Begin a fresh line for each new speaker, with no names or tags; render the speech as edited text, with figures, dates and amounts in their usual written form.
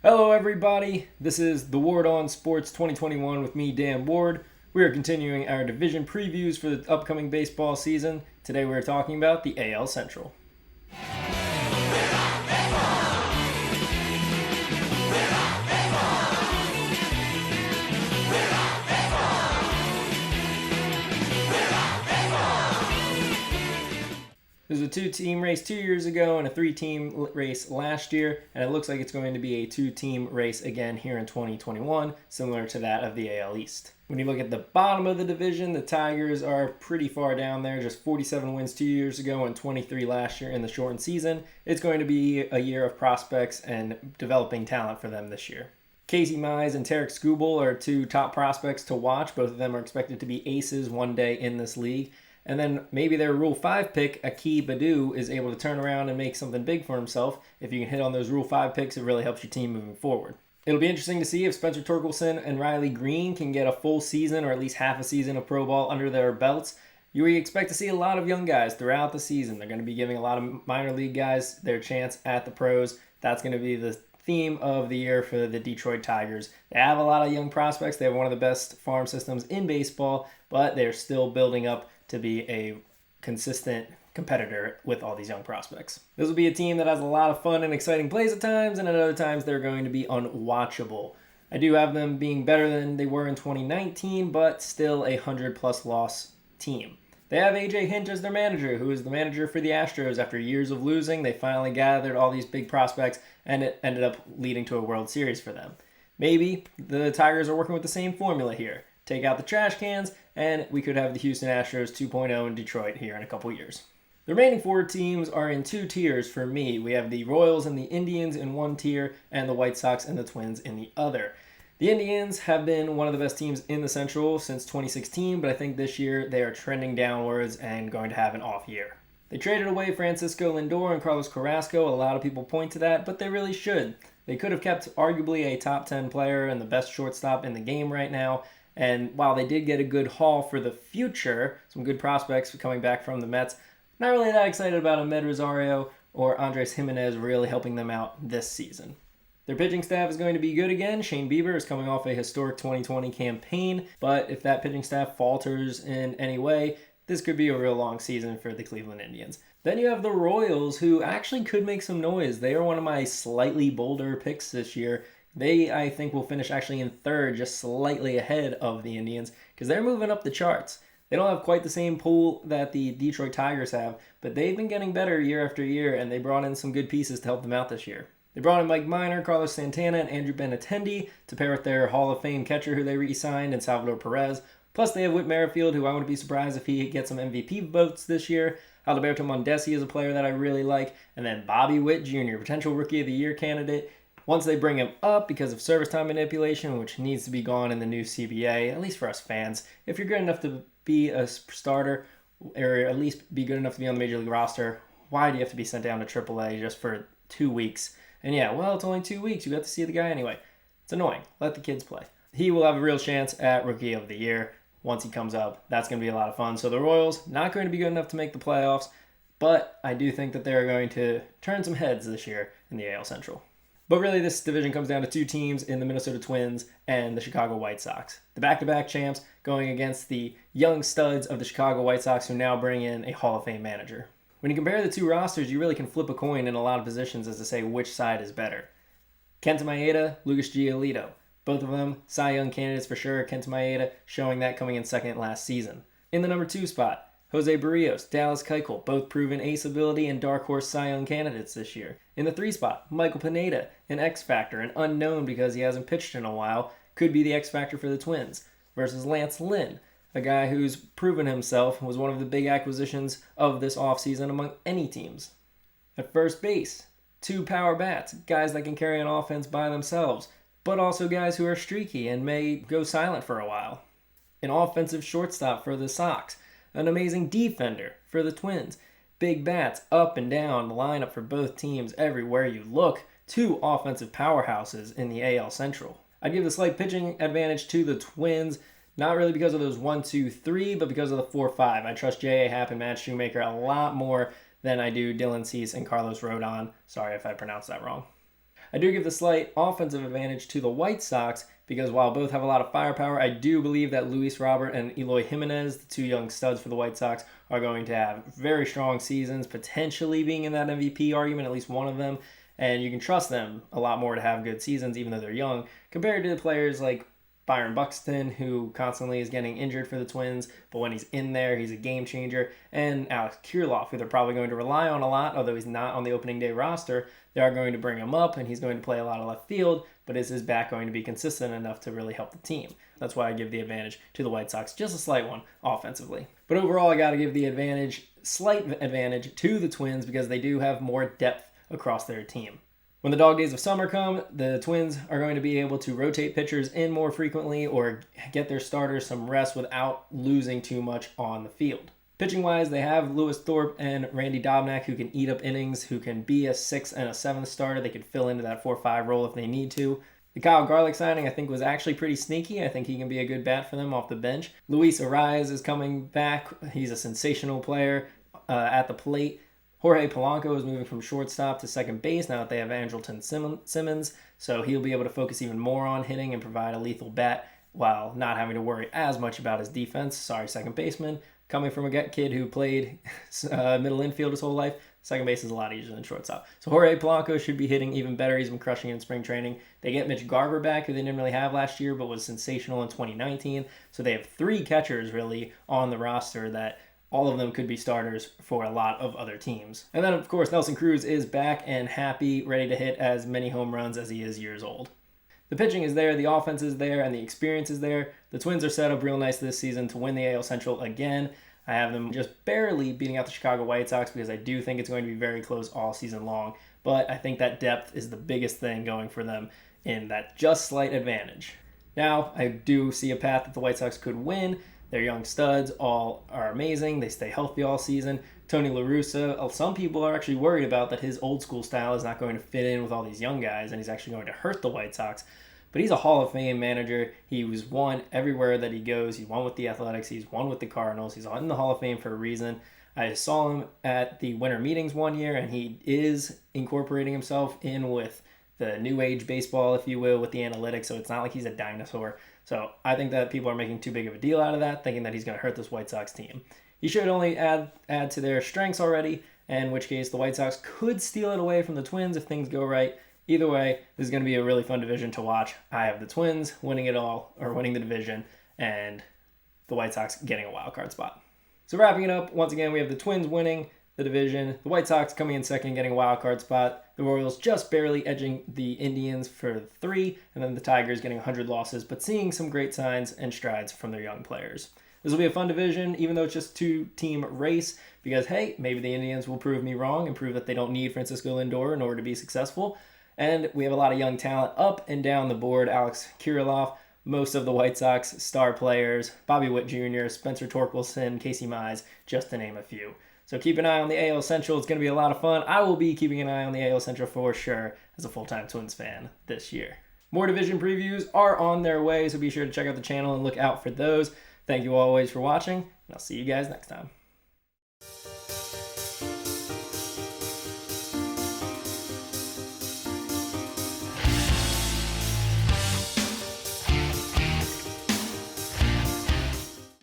Hello, everybody. This is the Ward on Sports 2021 with me, Dan Ward. We are continuing our division previews for the upcoming baseball season. Today, we are talking about the AL Central. There was a two-team race 2 years ago and a three-team race last year, and it looks like it's going to be a two-team race again here in 2021, similar to that of the AL East. When you look at the bottom of the division, the Tigers are pretty far down there, just 47 wins 2 years ago and 23 last year in the shortened season. It's going to be a year of prospects and developing talent for them this year. Casey Mize and Tarek Skubal are two top prospects to watch. Both of them are expected to be aces one day in this league. And then maybe their Rule 5 pick, Aki Badu, is able to turn around and make something big for himself. If you can hit on those Rule 5 picks, it really helps your team moving forward. It'll be interesting to see if Spencer Torkelson and Riley Green can get a full season or at least half a season of pro ball under their belts. You expect to see a lot of young guys throughout the season. They're going to be giving a lot of minor league guys their chance at the pros. That's going to be the theme of the year for the Detroit Tigers. They have a lot of young prospects. They have one of the best farm systems in baseball, but they're still building up to be a consistent competitor with all these young prospects. This will be a team that has a lot of fun and exciting plays at times, and at other times they're going to be unwatchable. I do have them being better than they were in 2019, but still a 100-plus loss team. They have A.J. Hinch as their manager, who is the manager for the Astros. After years of losing, they finally gathered all these big prospects, and it ended up leading to a World Series for them. Maybe the Tigers are working with the same formula here. Take out the trash cans, and we could have the Houston Astros 2.0 in Detroit here in a couple years. The remaining four teams are in two tiers for me. We have the Royals and the Indians in one tier, and the White Sox and the Twins in the other. The Indians have been one of the best teams in the Central since 2016, but I think this year they are trending downwards and going to have an off year. They traded away Francisco Lindor and Carlos Carrasco. A lot of people point to that, but they really should. They could have kept arguably a top 10 player and the best shortstop in the game right now. And while they did get a good haul for the future, some good prospects coming back from the Mets, not really that excited about Ahmed Rosario or Andres Jimenez really helping them out this season. Their pitching staff is going to be good again. Shane Bieber is coming off a historic 2020 campaign, but if that pitching staff falters in any way, this could be a real long season for the Cleveland Indians. Then you have the Royals, who actually could make some noise. They are one of my slightly bolder picks this year. They, I think, will finish actually in third, just slightly ahead of the Indians, because they're moving up the charts. They don't have quite the same pool that the Detroit Tigers have, but they've been getting better year after year, and they brought in some good pieces to help them out this year. They brought in Mike Minor, Carlos Santana, and Andrew Benintendi to pair with their Hall of Fame catcher who they re-signed, and Salvador Perez. Plus, they have Whit Merrifield, who I wouldn't be surprised if he gets some MVP votes this year. Alberto Mondesi is a player that I really like, and then Bobby Witt Jr., potential Rookie of the Year candidate. Once they bring him up because of service time manipulation, which needs to be gone in the new CBA, at least for us fans, if you're good enough to be a starter or at least be good enough to be on the Major League roster, why do you have to be sent down to AAA just for 2 weeks? And yeah, well, it's only 2 weeks. You got to see the guy anyway. It's annoying. Let the kids play. He will have a real chance at Rookie of the Year once he comes up. That's going to be a lot of fun. So the Royals, not going to be good enough to make the playoffs, but I do think that they're going to turn some heads this year in the AL Central. But really, this division comes down to two teams in the Minnesota Twins and the Chicago White Sox. The back-to-back champs going against the young studs of the Chicago White Sox, who now bring in a Hall of Fame manager. When you compare the two rosters, you really can flip a coin in a lot of positions as to say which side is better. Kenta Maeda, Lucas Giolito. Both of them Cy Young candidates for sure. Kenta Maeda showing that coming in second last season. In the number 2 spot, Jose Barrios, Dallas Keuchel, both proven ace ability and dark horse Cy Young candidates this year. In the 3 spot, Michael Pineda, an X Factor, an unknown because he hasn't pitched in a while, could be the X Factor for the Twins, versus Lance Lynn, a guy who's proven himself and was one of the big acquisitions of this offseason among any teams. At first base, 2 power bats, guys that can carry an offense by themselves, but also guys who are streaky and may go silent for a while. An offensive shortstop for the Sox, an amazing defender for the Twins. Big bats up and down the lineup for both teams everywhere you look. 2 offensive powerhouses in the AL Central. I'd give the slight pitching advantage to the Twins, not really because of those 1, 2, 3, but because of the 4, 5. I trust J.A. Happ and Matt Shoemaker a lot more than I do Dylan Cease and Carlos Rodon. Sorry if I pronounced that wrong. I do give the slight offensive advantage to the White Sox because while both have a lot of firepower, I do believe that Luis Robert and Eloy Jimenez, the two young studs for the White Sox, are going to have very strong seasons, potentially being in that MVP argument, at least one of them. And you can trust them a lot more to have good seasons, even though they're young, compared to the players like Byron Buxton, who constantly is getting injured for the Twins, but when he's in there, he's a game changer. And Alex Kirilloff, who they're probably going to rely on a lot, although he's not on the opening day roster. They are going to bring him up, and he's going to play a lot of left field, but is his bat going to be consistent enough to really help the team? That's why I give the advantage to the White Sox, just a slight one offensively. But overall, I got to give the slight advantage to the Twins because they do have more depth across their team. When the dog days of summer come, the Twins are going to be able to rotate pitchers in more frequently or get their starters some rest without losing too much on the field. Pitching-wise, they have Lewis Thorpe and Randy Dobnak who can eat up innings, who can be a 6th and a 7th starter. They could fill into that 4-5 role if they need to. The Kyle Garlick signing, I think, was actually pretty sneaky. I think he can be a good bat for them off the bench. Luis Arias is coming back. He's a sensational player at the plate. Jorge Polanco is moving from shortstop to second base now that they have Andrelton Simmons, so he'll be able to focus even more on hitting and provide a lethal bat while not having to worry as much about his defense. Sorry, second baseman. Coming from a kid who played middle infield his whole life, second base is a lot easier than shortstop. So Jorge Polanco should be hitting even better. He's been crushing in spring training. They get Mitch Garver back, who they didn't really have last year, but was sensational in 2019. So they have 3 catchers really on the roster that all of them could be starters for a lot of other teams. And then, of course, Nelson Cruz is back and happy, ready to hit as many home runs as he is years old. The pitching is there, the offense is there, and the experience is there. The Twins are set up real nice this season to win the AL Central again. I have them just barely beating out the Chicago White Sox because I do think it's going to be very close all season long. But I think that depth is the biggest thing going for them in that just slight advantage. Now, I do see a path that the White Sox could win. Their young studs all are amazing. They stay healthy all season. Tony La Russa, some people are actually worried about that his old school style is not going to fit in with all these young guys and he's actually going to hurt the White Sox. But he's a Hall of Fame manager. He was won everywhere that he goes. He's won with the Athletics. He's won with the Cardinals. He's in the Hall of Fame for a reason. I saw him at the winter meetings one year, and he is incorporating himself in with the new age baseball, if you will, with the analytics. So it's not like he's a dinosaur. So I think that people are making too big of a deal out of that, thinking that he's going to hurt this White Sox team. He should only add to their strengths already, in which case the White Sox could steal it away from the Twins if things go right. Either way, this is going to be a really fun division to watch. I have the Twins winning it all, or winning the division, and the White Sox getting a wild card spot. So wrapping it up, once again, we have the Twins winning the division, the White Sox coming in second, getting a wild card spot, the Royals just barely edging the Indians for 3, and then the Tigers getting 100 losses, but seeing some great signs and strides from their young players. This will be a fun division, even though it's just a 2-team race, because, hey, maybe the Indians will prove me wrong and prove that they don't need Francisco Lindor in order to be successful. And we have a lot of young talent up and down the board. Alex Kirilloff, most of the White Sox star players, Bobby Witt Jr., Spencer Torkelson, Casey Mize, just to name a few. So keep an eye on the AL Central. It's going to be a lot of fun. I will be keeping an eye on the AL Central for sure as a full-time Twins fan this year. More division previews are on their way, so be sure to check out the channel and look out for those. Thank you always for watching, and I'll see you guys next time.